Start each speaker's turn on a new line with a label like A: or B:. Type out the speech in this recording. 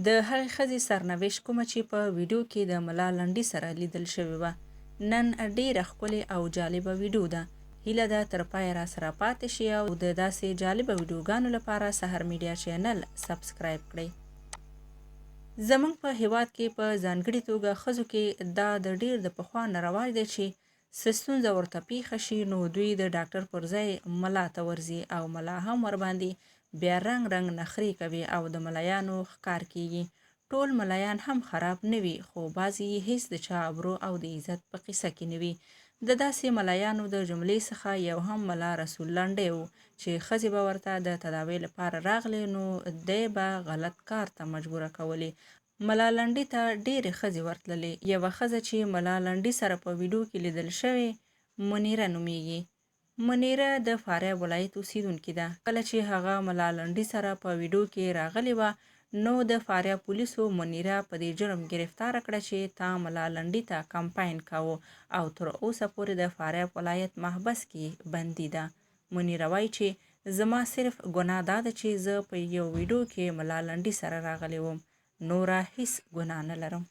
A: د هغې ښځې سرنوشت کومه چې په ویډیو کې د ملا لنډۍ سره لیدل شوې وه. نن ډیره ښکلې او جالبه ویډیو ده. هیله ده تر پایه را سره پاتې شي او د داسې جالبه ویډیوګانو لپاره سحر میډیا چینل سبسکرایب کړئ. زموږ په هیواد کې په ځانګړې توګه ښځو کې دا د ډیر د پخوا نه رواج دی چې څه ستونزه ورته پیښه شي نو دوی د ډاکټر پر ځای ملا ته ورځي او ملا هم ورباندې بیا رنګ رنګ نخرې کوي او د ملایانو ښکار کیږي. ټول ملایان هم خراب نه وي خو بعضې یې هیڅ د چا ابرو او د عزت په قصه کې نه وي. د داسې ملایانو د جملې څخه یو هم ملا رسول لنډۍ و چې ښځې به ورته د تداوۍ لپاره راغلې نو دی به غلط کار ته مجبوره کولې. ملا لنډۍ ته ډېرې ښځې ورتللې. یوه ښځه چې ملا لنډۍ سره په ویډیو کې لیدل شوې منیره نومیږي. منیره د فاریاب ولایت اوسیدونکې ده. کله چې هغه ملا لنډۍ سره په ویډیو کې راغلې وه نو د فاریاب پولیسو منیره په دې جرم گرفتاره کړه چې تا ملا لنډۍ ته کمپاین کاوه او تر اوسه پورې د فاریاب ولایت محبس کې بندي ده. منیره وایي چې زما صرف ګناه دا ده چې زه په یو ویډیو کې ملا لنډۍ سره راغلی وم، نوره هیڅ ګناه نه لرم.